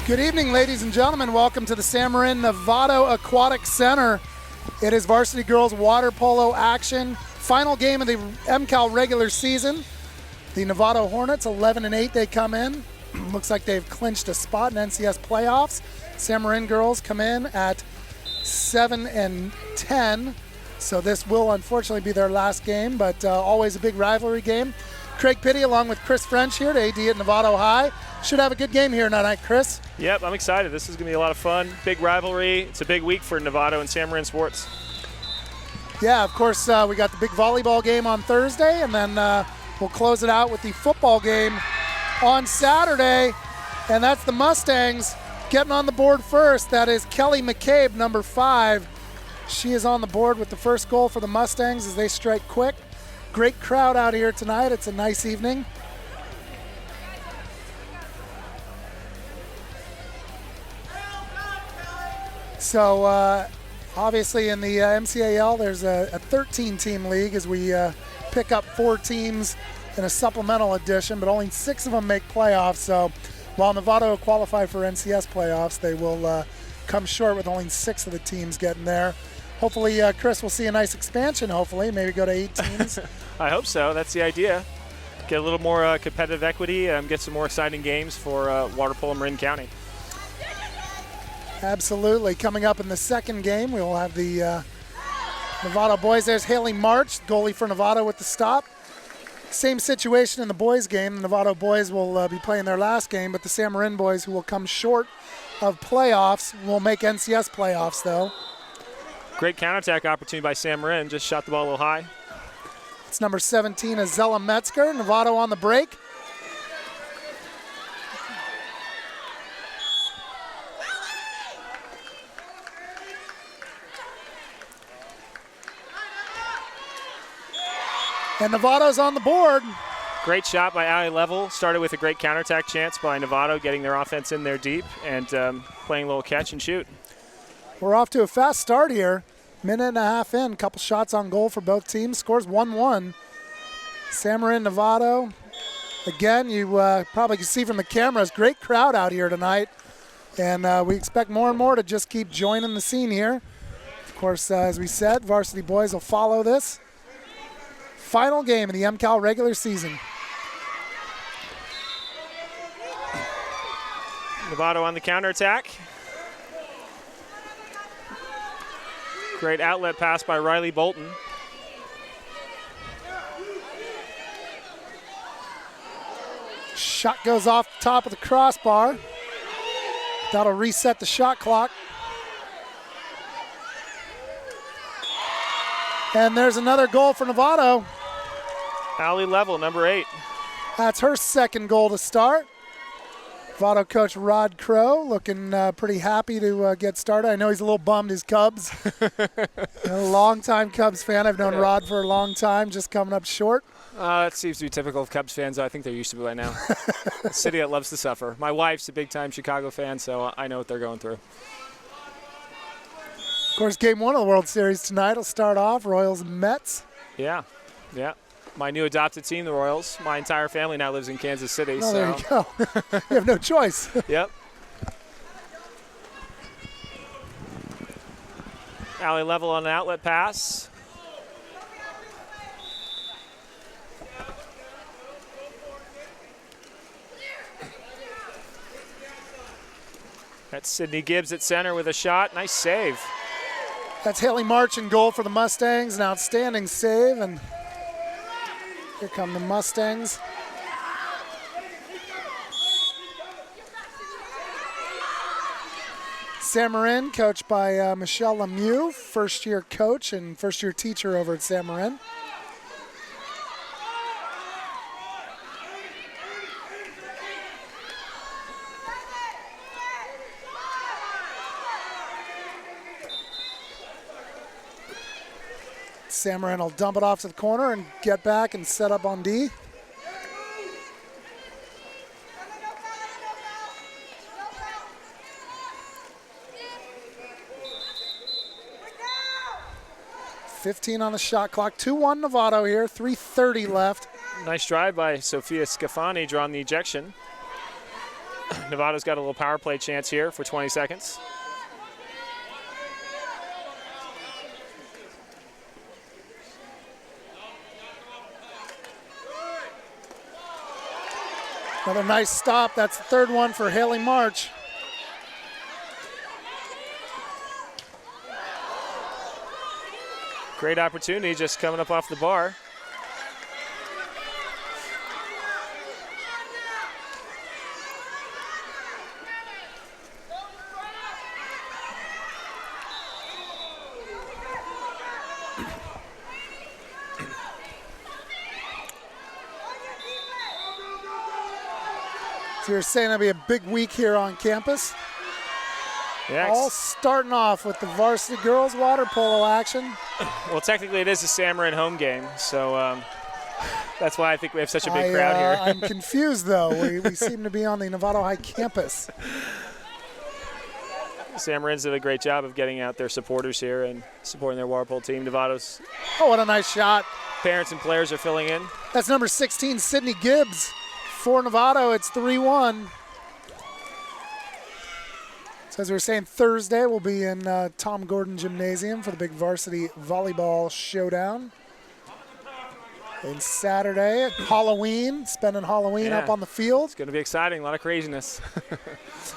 Good evening, ladies and gentlemen. Welcome to the Marin Novato Aquatic Center. It is varsity girls water polo action. Final game of the MCAL regular season. The Novato Hornets, 11-8, they come in. Looks like they've clinched a spot in NCS playoffs. Marin girls come in at 7-10. So this will unfortunately be their last game, but always a big rivalry game. Craig Pitty along with Chris French here, AD at Novato High. Should have a good game here tonight, Chris. Yep, I'm excited. This is going to be a lot of fun. Big rivalry. It's a big week for Novato and Marin sports. Yeah, of course, we got the big volleyball game on Thursday, and then we'll close it out with the football game on Saturday. And that's the Mustangs getting on the board first. That is Kelly McCabe, number 5. She is on the board with the first goal for the Mustangs as they strike quick. Great crowd out here tonight. It's a nice evening. So obviously in the MCAL, there's a 13-team league as we pick up 4 teams in a supplemental edition, but only 6 of them make playoffs. So while Novato will qualify for NCS playoffs, they will come short with only 6 of the teams getting there. Hopefully, Chris, will see a nice expansion, hopefully. Maybe go to 8 teams. I hope so. That's the idea. Get a little more competitive equity, get some more exciting games for water polo Marin County. Absolutely. Coming up in the second game, we will have the Novato boys. There's Haley March, goalie for Novato with the stop. Same situation in the boys game. The Novato boys will be playing their last game, but the Marin boys, who will come short of playoffs, will make NCS playoffs, though. Great counterattack opportunity by Marin. Just shot the ball a little high. It's number 17, Azella Metzger. Novato on the break. And Novato's on the board. Great shot by Allie Level. Started with a great counterattack chance by Novato, getting their offense in there deep and playing a little catch and shoot. We're off to a fast start here. Minute and a half in, couple shots on goal for both teams. Scores 1-1. Marin Novato. Again, you probably can see from the cameras, great crowd out here tonight. And we expect more and more to just keep joining the scene here. Of course, as we said, varsity boys will follow this. Final game of the MCAL regular season. Novato on the counterattack. Great outlet pass by Riley Bolton. Shot goes off the top of the crossbar. That'll reset the shot clock. And there's another goal for Novato. Allie Level, number 8. That's her second goal to start. Novato coach Rod Crow looking pretty happy to get started. I know he's a little bummed his Cubs. A long-time Cubs fan. I've known Rod for a long time, just coming up short. That seems to be typical of Cubs fans. I think they're used to it by now. A city that loves to suffer. My wife's a big-time Chicago fan, so I know what they're going through. Of course, game 1 of the World Series tonight will start off Royals and Mets. Yeah. My new adopted team, the Royals. My entire family now lives in Kansas City. Oh, there you go. You have no choice. Yep. Allie Level on an outlet pass. That's Sydney Gibbs at center with a shot. Nice save. That's Haley March in goal for the Mustangs. An outstanding save. And here come the Mustangs. Marin, coached by Michelle Lemieux, first-year coach and first-year teacher over at Marin. Marin will dump it off to the corner and get back and set up on D. .15 on the shot clock. 2-1 Novato here. 3:30 left. Nice drive by Sophia Scafani, drawing the ejection. Novato's got a little power play chance here for 20 seconds. Another nice stop. That's the third one for Haley March. Great opportunity just coming up off the bar. So you're saying it'll be a big week here on campus? Yeah. All starting off with the varsity girls water polo action. Well, technically it is a San Marin home game, so that's why I think we have such a big crowd here. I'm confused, though. We seem to be on the Novato High campus. San Marin's did a great job of getting out their supporters here and supporting their water polo team. Novato's Oh, what a nice shot. parents and players are filling in. That's number 16, Sydney Gibbs. For Novato, it's 3-1. So as we were saying, Thursday we'll be in Tom Gordon Gymnasium for the big varsity volleyball showdown. And Saturday, Halloween, spending Halloween up on the field. It's going to be exciting, a lot of craziness.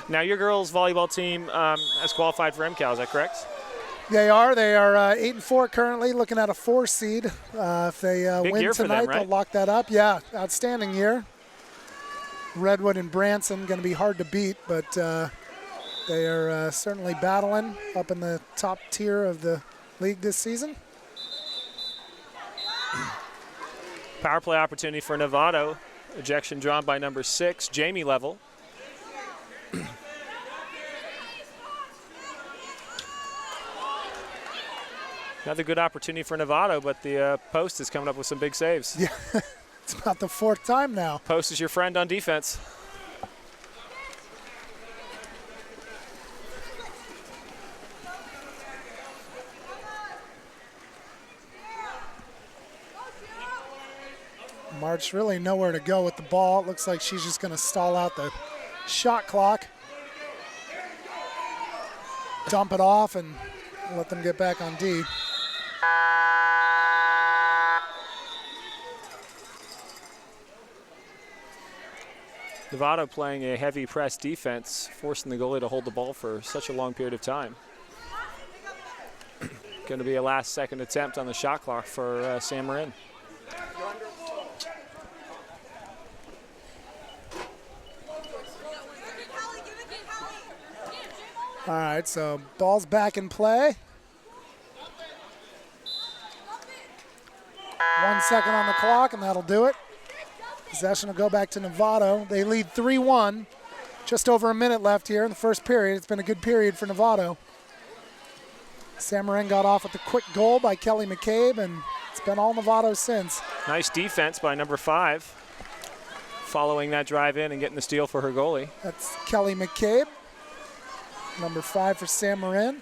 Now your girls' volleyball team has qualified for MCAL, is that correct? They are 8-4 currently, looking at a 4 seed. If they win tonight, they'll lock that up. Yeah, outstanding year. Redwood and Branson going to be hard to beat, but they are certainly battling up in the top tier of the league this season. Power play opportunity for Novato. Ejection drawn by number 6, Jamie Level. Another good opportunity for Novato, but the post is coming up with some big saves. Yeah, it's about the 4th time now. Post is your friend on defense. March really nowhere to go with the ball. It looks like she's just going to stall out the shot clock. Dump it off and let them get back on D. Novato playing a heavy press defense, forcing the goalie to hold the ball for such a long period of time. Going to be a last-second attempt on the shot clock for San Marin. All right, so ball's back in play. 1 second on the clock, and that'll do it. Possession will go back to Novato. They lead 3-1. Just over a minute left here in the first period. It's been a good period for Novato. San Marin got off with a quick goal by Kelly McCabe, and it's been all Novato since. Nice defense by number 5, following that drive in and getting the steal for her goalie. That's Kelly McCabe. Number 5 for San Marin.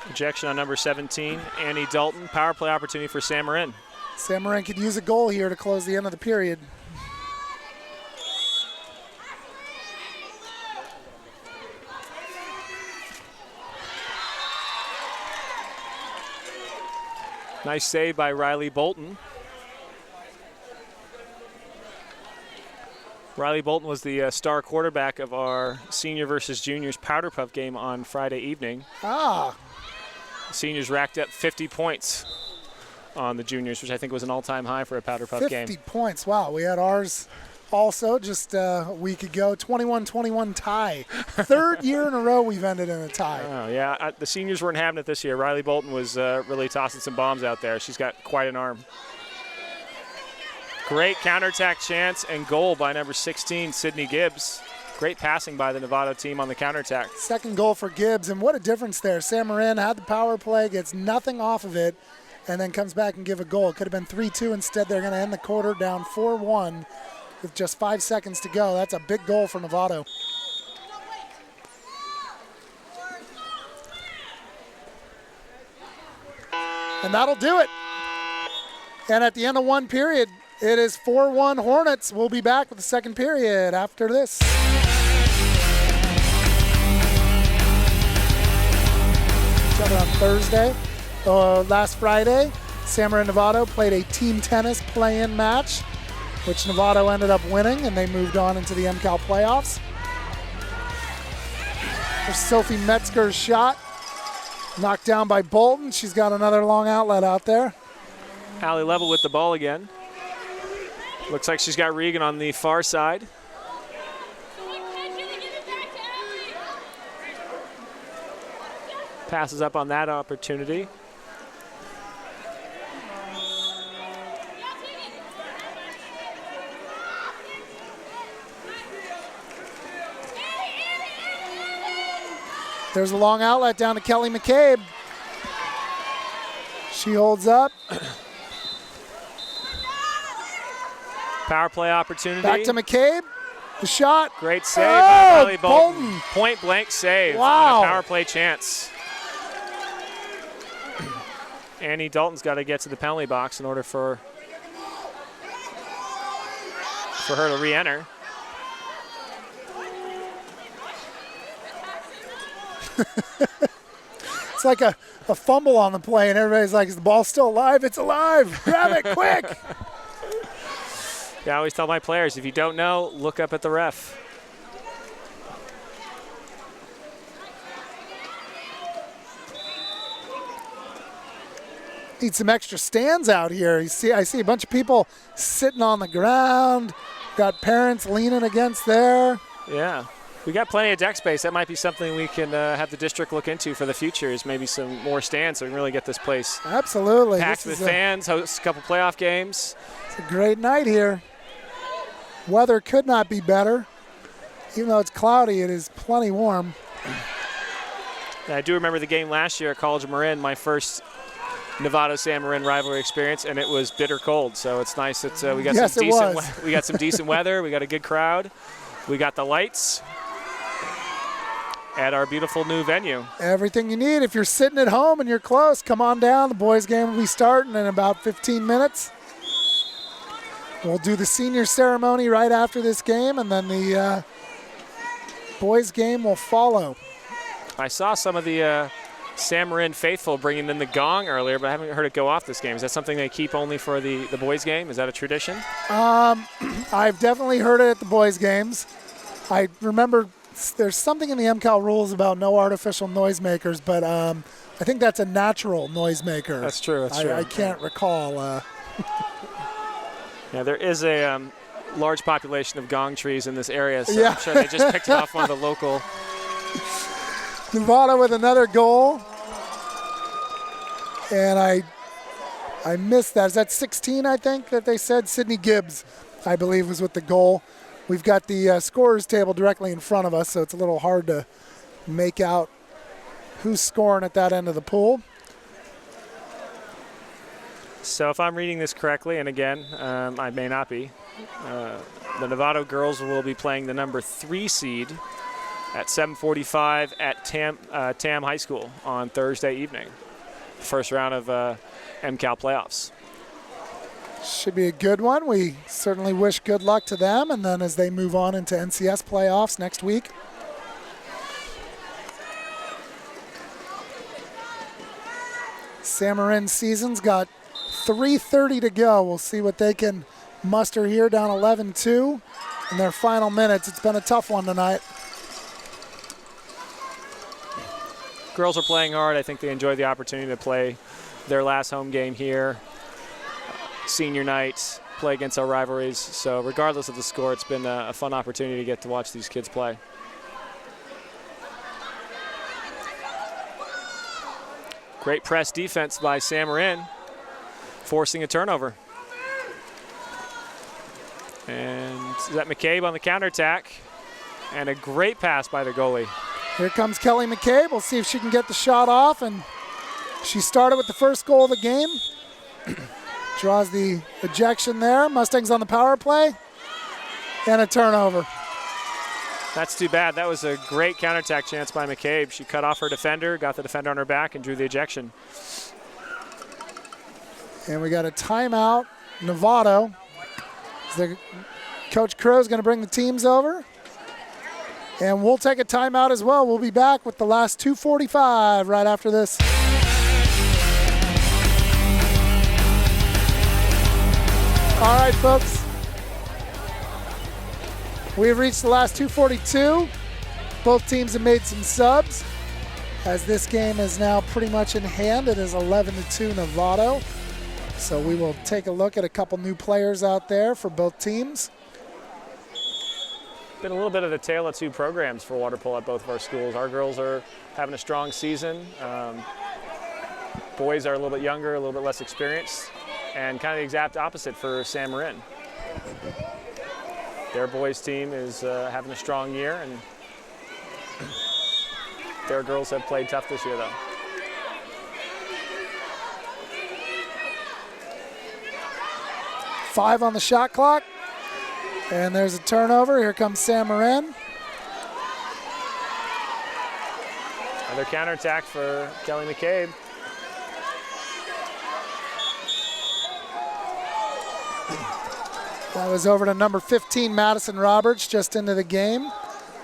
Ejection on number 17, Annie Dalton. Power play opportunity for San Marin. San Marin could use a goal here to close the end of the period. Nice save by Riley Bolton. Riley Bolton was the star quarterback of our senior versus juniors powder puff game on Friday evening. Ah. The seniors racked up 50 points on the juniors, which I think was an all-time high for a powder puff game. 50 points, wow. We had ours also just a week ago, 21-21 tie. 3rd year in a row we've ended in a tie. Oh, yeah, the seniors weren't having it this year. Riley Bolton was really tossing some bombs out there. She's got quite an arm. Great counterattack chance and goal by number 16, Sydney Gibbs. Great passing by the Novato team on the counterattack. Second goal for Gibbs, and what a difference there. San Marin had the power play, gets nothing off of it, and then comes back and give a goal. It could have been 3-2. Instead, they're going to end the quarter down 4-1 with just 5 seconds to go. That's a big goal for Novato. And that'll do it. And at the end of one period, it is 4-1 Hornets. We'll be back with the second period after this. On Thursday, last Friday, San Marin Novato played a team tennis play-in match, which Novato ended up winning, and they moved on into the MCAL playoffs. There's Sophie Metzger's shot, knocked down by Bolton. She's got another long outlet out there. Allie level with the ball again. Looks like she's got Regan on the far side. Passes up on that opportunity. There's a long outlet down to Kelly McCabe. She holds up. Power play opportunity. Back to McCabe. The shot. Great save by Allie Bolton. Bolton. Point blank save. Wow. On a power play chance. Annie Dalton's got to get to the penalty box in order for her to re-enter. It's like a fumble on the play, and everybody's like, is the ball still alive? It's alive. Grab it quick. Yeah, I always tell my players, if you don't know, look up at the ref. Need some extra stands out here. I see a bunch of people sitting on the ground. Got parents leaning against there. Yeah, we got plenty of deck space. That might be something we can have the district look into for the future, is maybe some more stands so we can really get this place absolutely packed with fans, host a couple playoff games. It's a great night here. Weather could not be better. Even though it's cloudy, it is plenty warm. And I do remember the game last year at College of Marin, my first Novato San Marin rivalry experience, and it was bitter cold. So it's nice that we got we got some decent weather. We got a good crowd. We got the lights at our beautiful new venue. Everything you need. If you're sitting at home and you're close, come on down. The boys' game will be starting in about 15 minutes. We'll do the senior ceremony right after this game, and then the boys' game will follow. I saw some of the San Marin faithful bringing in the gong earlier, but I haven't heard it go off this game. Is that something they keep only for the boys' game? Is that a tradition? I've definitely heard it at the boys' games. I remember there's something in the MCAL rules about no artificial noisemakers, but I think that's a natural noisemaker. That's true. That's true. I can't recall. Yeah, there is a large population of gong trees in this area, so yeah. I'm sure they just picked it off one of the local. Novato with another goal. And I missed that. Is that 16, I think, that they said? Sydney Gibbs, I believe, was with the goal. We've got the scorers table directly in front of us, so it's a little hard to make out who's scoring at that end of the pool. So if I'm reading this correctly, and again, I may not be, the Novato girls will be playing the number 3 seed at 7:45 at Tam High School on Thursday evening. First round of MCAL playoffs. Should be a good one. We certainly wish good luck to them, and then as they move on into NCS playoffs next week. San Marin's season's got 3:30 to go. We'll see what they can muster here, down 11-2 in their final minutes. It's been a tough one tonight. Girls are playing hard. I think they enjoy the opportunity to play their last home game here. Senior night, play against our rivalries. So regardless of the score, it's been a fun opportunity to get to watch these kids play. Great press defense by San Marin, forcing a turnover. And is that McCabe on the counterattack? And a great pass by the goalie. Here comes Kelly McCabe. We'll see if she can get the shot off. And she started with the first goal of the game. Draws the ejection there. Mustangs on the power play. And a turnover. That's too bad. That was a great counterattack chance by McCabe. She cut off her defender, got the defender on her back, and drew the ejection. And we got a timeout, Novato. Coach Crow's going to bring the teams over. And we'll take a timeout as well. We'll be back with the last 2:45 right after this. All right, folks. We've reached the last 2:42. Both teams have made some subs. As this game is now pretty much in hand, it is 11-2 Novato. So we will take a look at a couple new players out there for both teams. Been a little bit of the tale of two programs for water polo at both of our schools. Our girls are having a strong season. Boys are a little bit younger, a little bit less experienced, and kind of the exact opposite for Marin. Their boys team is having a strong year, and their girls have played tough this year, though. Five on the shot clock. And there's a turnover. Here comes Marin. Another counterattack for Kelly McCabe. That was over to number 15, Madison Roberts, just into the game.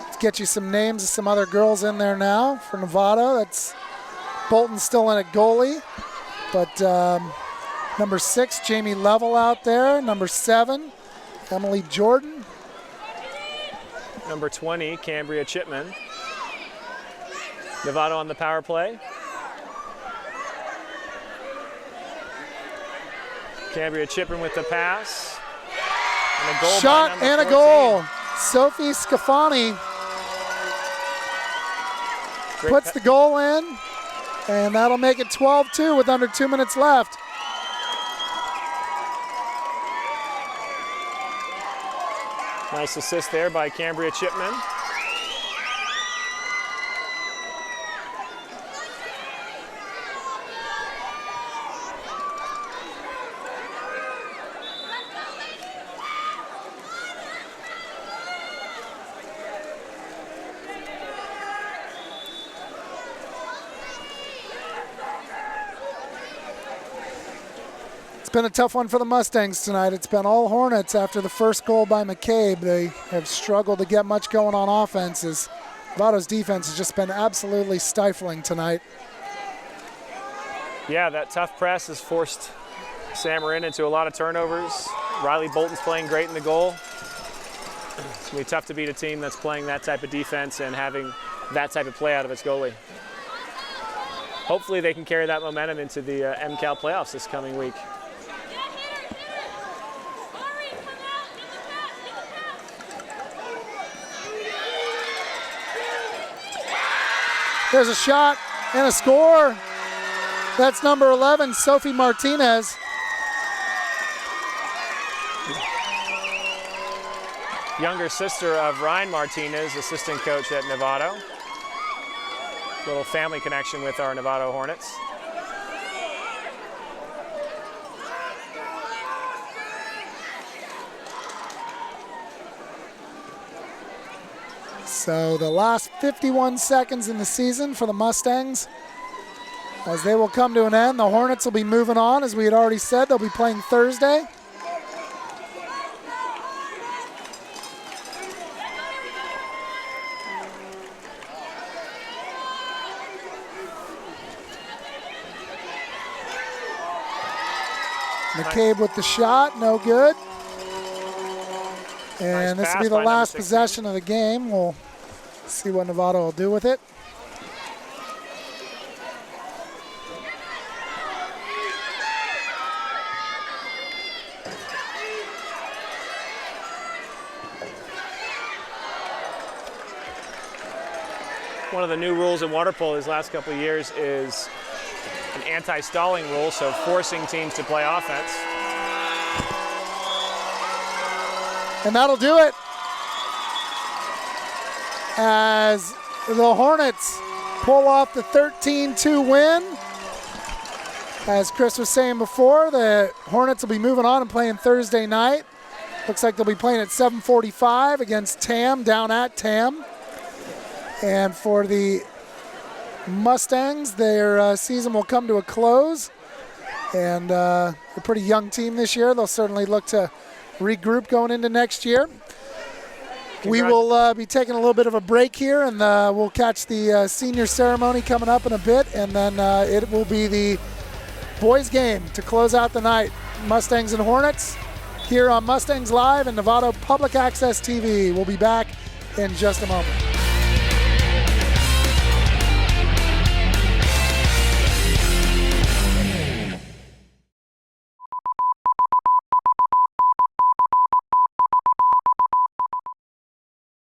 Let's get you some names of some other girls in there now for Novato. That's Bolton still in at goalie. But number 6, Jamie Level out there. Number 7, Emily Jordan. Number 20, Cambria Chipman. Novato on the power play. Cambria Chipman with the pass. And a goal. Shot and a goal. Sophie Scafani puts the goal in, and that'll make it 12-2 with under 2 minutes left. Nice assist there by Cambria Chipman. It's been a tough one for the Mustangs tonight. It's been all Hornets after the first goal by McCabe. They have struggled to get much going on offenses. Novato's defense has just been absolutely stifling tonight. Yeah, that tough press has forced Marin into a lot of turnovers. Riley Bolton's playing great in the goal. It's going to be tough to beat a team that's playing that type of defense and having that type of play out of its goalie. Hopefully they can carry that momentum into the MCAL playoffs this coming week. There's a shot and a score. That's number 11, Sophie Martinez. Younger sister of Ryan Martinez, assistant coach at Novato. Little family connection with our Novato Hornets. So the last 51 seconds in the season for the Mustangs, as they will come to an end. The Hornets will be moving on, as we had already said. They'll be playing Thursday. McCabe with the shot, no good. And Nice this will be the pass by last number 16. possession of the game. We'll see what Novato will do with it. One of the new rules in water polo these last couple of years is an anti-stalling rule, so forcing teams to play offense. And that'll do it, as the Hornets pull off the 13-2 win. As Chris was saying before, the Hornets will be moving on and playing Thursday night. Looks like they'll be playing at 7:45 against Tam, down at Tam. And for the Mustangs, their season will come to a close And a pretty young team this year. They'll certainly look to regroup going into next year. We will be taking a little bit of a break here, and we'll catch the senior ceremony coming up in a bit, and then it will be the boys' game to close out the night. Mustangs and Hornets here on Mustangs Live and Novato Public Access TV. We'll be back in just a moment.